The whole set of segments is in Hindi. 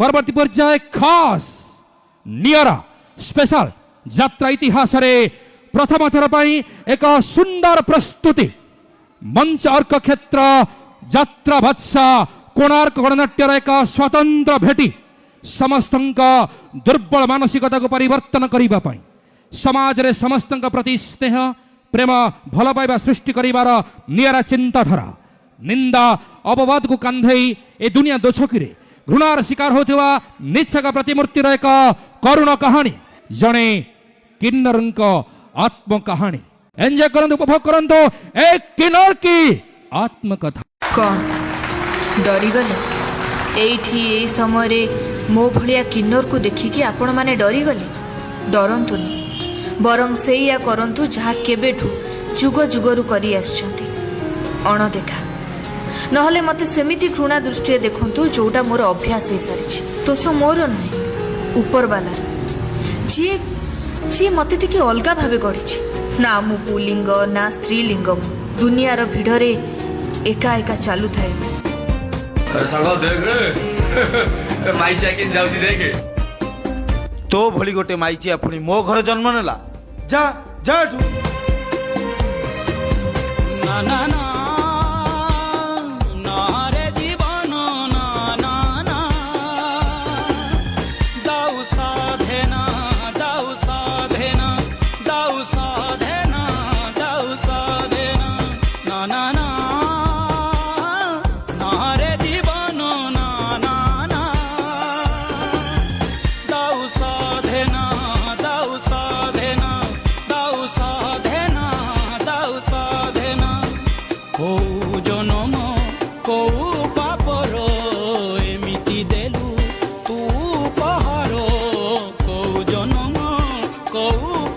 परवर्ती पर्याय खास नियरा स्पेशल यात्रा इतिहास रे प्रथम थर पई एक सुंदर प्रस्तुति मंच अर्क क्षेत्र यात्रा भत्सा कोणार्क गणनाट्यर एक स्वतंत्र भेटी समस्त दुर्बल मानसिकता को परिवर्तन करने समाज रे समस्त प्रति स्नेह प्रेम भल पाइबा सृष्टि करिवार नियरा चिंताधारा निंदा अपवाद को कांधई ए दुनिया दोछकी घृणार शिकार होता निच्छक प्रतिमूर्तिर एक करुण कहानी जड़े किन्नर आत्म कहानी एंजॉय करंतु उपभोग करंतु एक किन्नर की आत्मकथा। कौन डरीगले एठी ए समय मो भलिया किन्नर को देखिकी आपण माने डरीगले डरंतुनी बरं सेया करंतु जहा केबेठू जुग जुगरु करी आछंती अणदेखा नहले मते सेमिति घृणा दृष्टि देखंतु जोटा मोर अभ्यास हे सारिछि दोष मोर नुहे ऊपर वाला जी जी मते टिके अलगा भाबे गढिछि ना मु पुलिंग ना स्त्रीलिंग दुनियार भिड़रे एका एका चालू थाए सागा देख रे माइचा के जाउची देख तो भली गोटे माइचिया पुणी मो घर जन्म नेला जा जा ना ना ना ना रे जीवन ना ना ना दाऊ साधना दाऊ साधना दाऊ साधना दाऊ साधना ना ना ना ना रे जीवन ना ना ना दाऊ साधना दाऊ साधना दाऊ साधना दाऊ साधना को जनम को पापर एमिति देलु तू पहाड़ को जनम को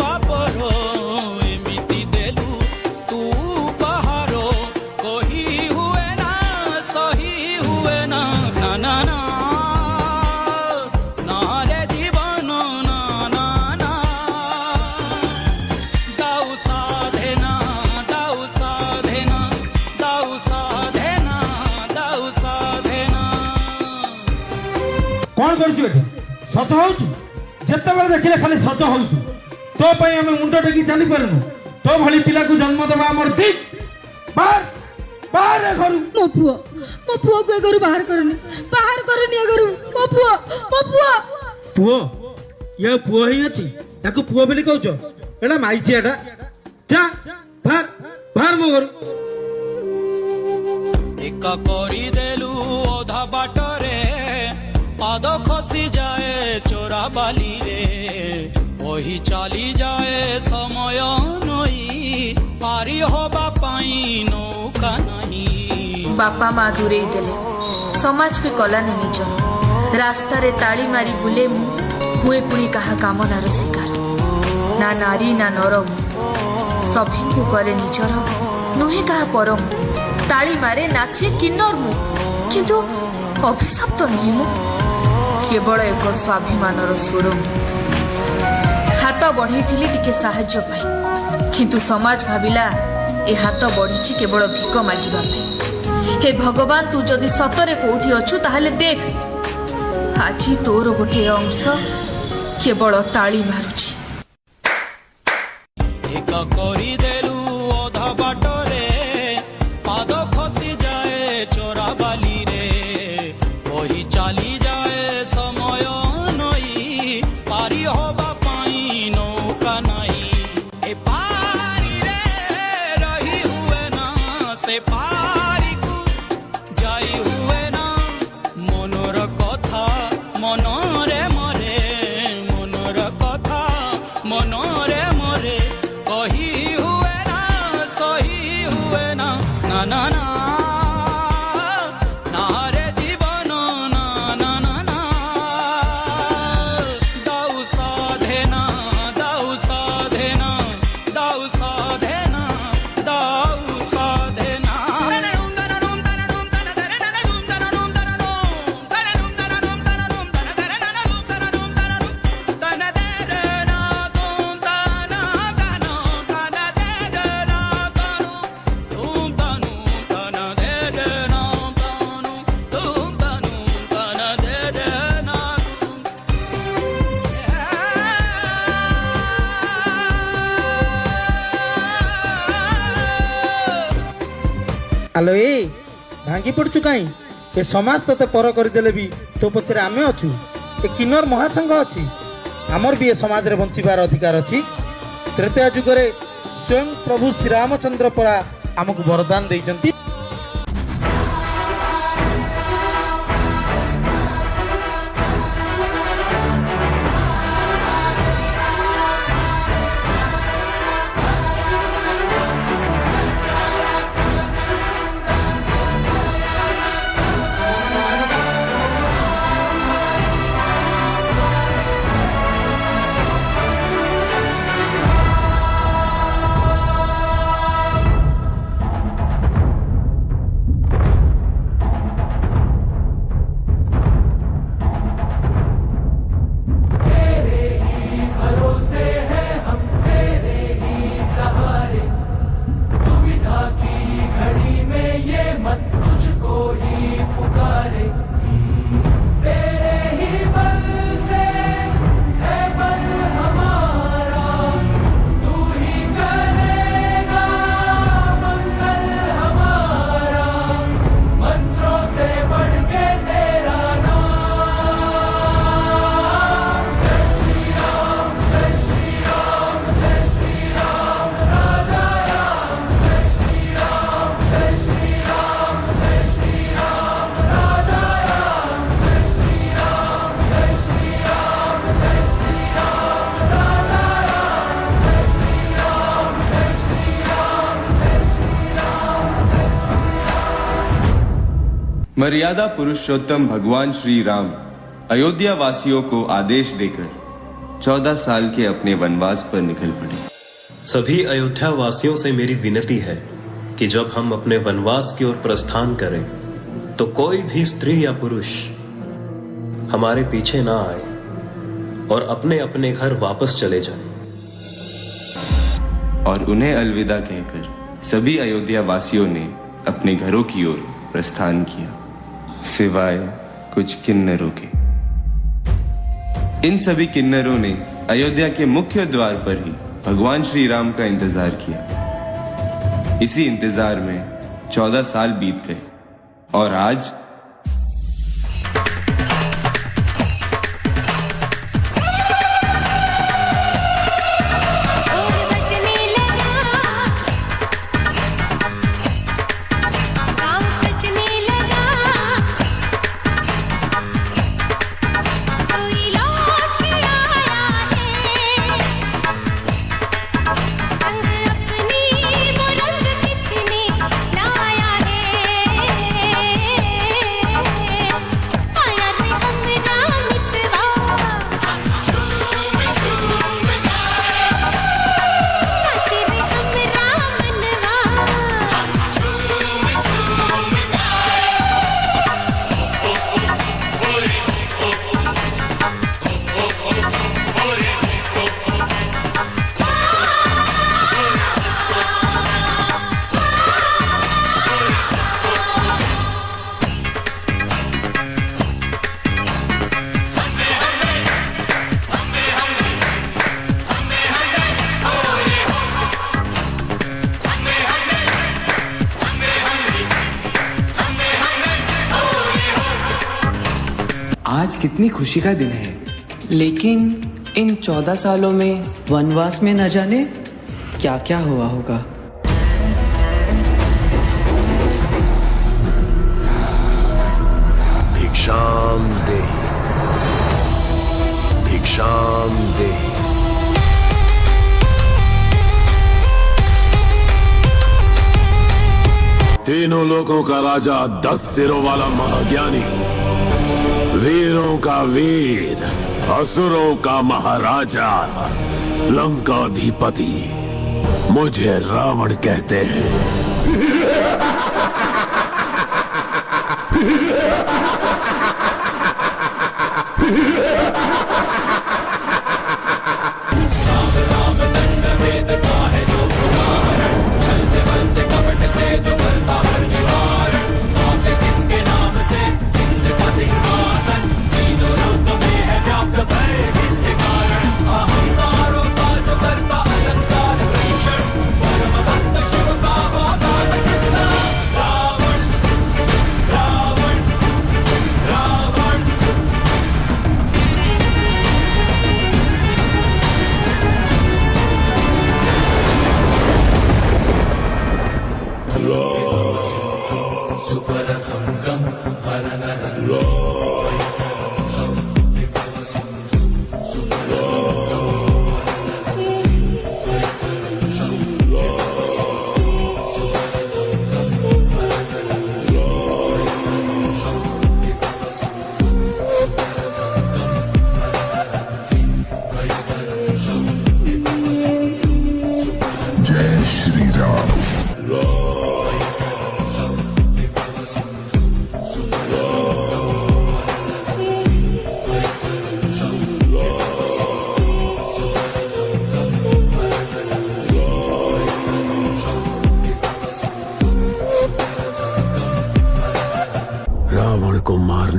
पापर एमिति देलु तू पहाड़ कही हुए ना सही हुए ना ना ना ना ना रे जीवन ना ना ना दाऊ साधना दाऊ साधना दाऊ साधना दाऊ साधना कौन करू एठी सच होउछु जेते बेले देखिले खाली सच होउछु तो पई हमें मुंड टेकी चली परनु तो भली पिला को जन्म देबा हमर ठीक बाहर बाहर रे घरु मो पुओ को घरु बाहर करनी ए घरु मो पुओ पुओ ये पुओ ही अछि याको पुओ बेली कहउछो एडा माइची एडा जा बाहर बाहर मो घर एक करी देलु ओधा बाटरे पाद खसी जाए चोरा बाली रे वही चली जाए समय नई पारी होबा पाई नौका नहीं बापा माँ दूरे देले समाज पे कलानी निज रास्ता रे ताली मारी बुले मुए पुणी कहा कामनार शिकार ना नारी ना नर सभी को करे निजर नुहे कहा परम ताली मारे नाचे किन्नर मु किंतु अभिशाप तो नहीं मु केवल एक स्वाभिमानर स्वर हाथ बढ़ी टिके साहाय्य पाई किंतु समाज भाविला ए हाथ बढ़ी केवल भिक मागिबा पाई हे भगवान तू जदि सतरे कोठी अछु ताहले देख आज तोर गोटे अंश केवल ताली मारुछि एक करी देलु ओधा बाटरे पाद खसी जाए चोरा बाली रे वही चली जाए समय नई पारी होबा पाई नौका नहीं ए पारी रे रही हुए ना से पारी को जाई हुए ना मनोर कथा मनरे मरे मनोर कथा मनरे मरे कही हुए ना सही हुए ना ना ना ना ना रे जीवन ना ना ना ना दाऊ साधना दाऊ साधना दाऊ साधना दाऊ साधना ଆଲୋ ଏ ଭାଙ୍ଗି ପଡ଼ୁଛୁ କାହିଁ? ଏ ସମାଜ ତତେ ପର କରିଦେଲେ ବି ତୋ ପଛରେ ଆମେ ଅଛୁ। ଏ କିନ୍ନର ମହାସଂଘ ଅଛି, ଆମର ବି ଏ ସମାଜରେ ବଞ୍ଚିବାର ଅଧିକାର ଅଛି। ତ୍ରେତୟା ଯୁଗରେ ସ୍ୱୟଂ ପ୍ରଭୁ ଶ୍ରୀରାମଚନ୍ଦ୍ର ପରା ଆମକୁ ବରଦାନ ଦେଇଛନ୍ତି। मर्यादा पुरुषोत्तम भगवान श्री राम अयोध्या वासियों को आदेश देकर 14 साल के अपने वनवास पर निकल पड़े। सभी अयोध्या वासियों से मेरी विनती है कि जब हम अपने वनवास की ओर प्रस्थान करें तो कोई भी स्त्री या पुरुष हमारे पीछे ना आए और अपने अपने घर वापस चले जाएं। और उन्हें अलविदा कहकर सभी अयोध्या वासियों ने अपने घरों की ओर प्रस्थान किया, सिवाय कुछ किन्नरों के। इन सभी किन्नरों ने अयोध्या के मुख्य द्वार पर ही भगवान श्री राम का इंतजार किया। इसी इंतजार में 14 साल बीत गए और आज आज कितनी खुशी का दिन है, लेकिन इन 14 सालों में वनवास में न जाने क्या क्या हुआ होगा। भिक्षाम देहि, भिक्षाम देहि। तीनों लोकों का राजा, 10 सिरों वाला महाज्ञानी, वीरों का वीर, असुरों का महाराजा, लंकाधिपति, मुझे रावण कहते हैं।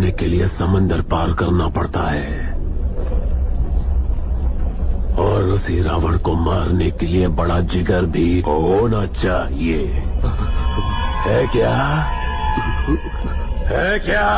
करने के लिए समंदर पार करना पड़ता है, और उसी रावण को मारने के लिए बड़ा जिगर भी होना चाहिए। है क्या? है क्या?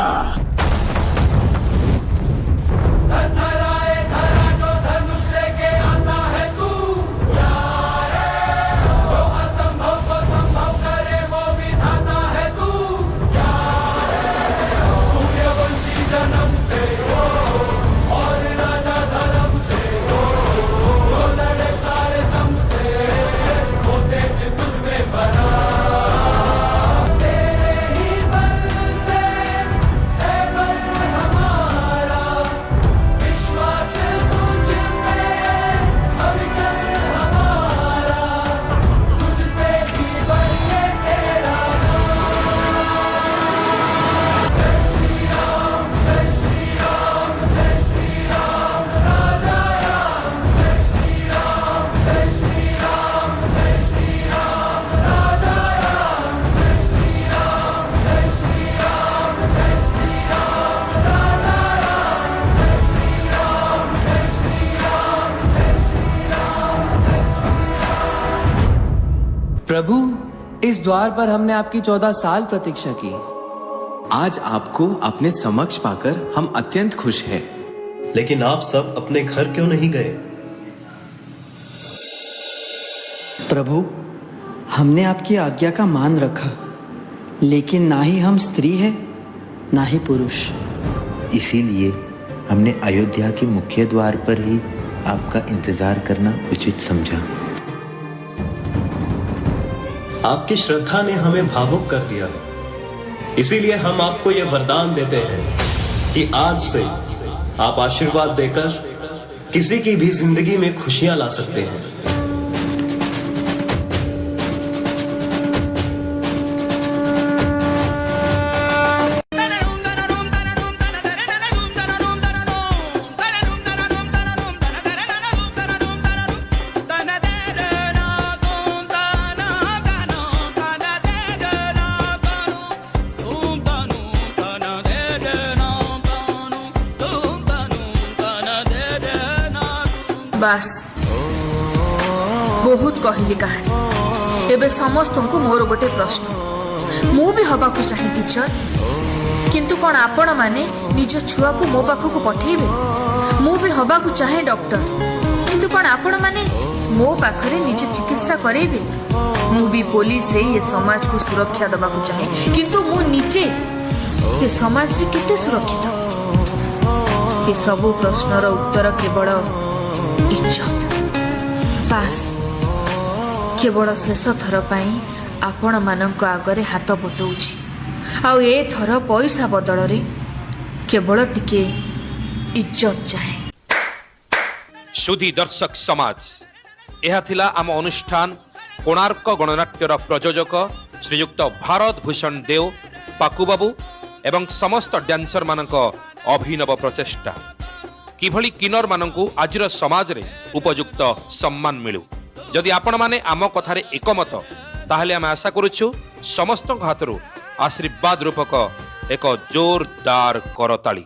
प्रभु, इस द्वार पर हमने आपकी 14 साल प्रतीक्षा की। आज आपको अपने समक्ष पाकर हम अत्यंत खुश हैं। लेकिन आप सब अपने घर क्यों नहीं गए? प्रभु, हमने आपकी आज्ञा का मान रखा, लेकिन ना ही हम स्त्री है ना ही पुरुष। इसीलिए हमने अयोध्या के मुख्य द्वार पर ही आपका इंतजार करना उचित समझा। आपकी श्रद्धा ने हमें भावुक कर दिया, इसीलिए हम आपको यह वरदान देते हैं कि आज से आप आशीर्वाद देकर किसी की भी जिंदगी में खुशियां ला सकते हैं। बास बहुत कहली कहानी। एबे समस्त को मोर गोटे प्रश्न, मु भी हवा को चाहे टीचर, किंतु कौन आपण माने निज छुआ को मो पाखक पठेबे? मु भी हवा को चाहे डॉक्टर, किंतु कौन आपण माने मो पाखरे निज चिकित्सा करेबे? मु भी पुलिस से ये समाज को सुरक्षा दबा को चाहे, किंतु मु निजे ये समाज रे किते सुरक्षित? ये सब प्रश्नर उत्तर केवल इज्जत। बास केवल शेष थर पाई आपण मानक आगरे हाथ बतौछि, आउ ए थर पैसा बदल रे केवल टिके इज्जत चाहे। सुधी दर्शक समाज, यह थिला आम अनुष्ठान कोणार्क गणनाट्यर प्रयोजक श्रीयुक्त भारत भूषण देव पाकु बाबू एवं समस्त डांसर मानक अभिनव प्रचेष्टा किभली किन्नर मानकु आजिर समाज रे उपयुक्त सम्मान मिलू। जदि आपण माने आम कथारे एकमत, ताहले आम आशा करूछु समस्त हाथरू आशीर्वाद रूपक एक जोरदार करताली।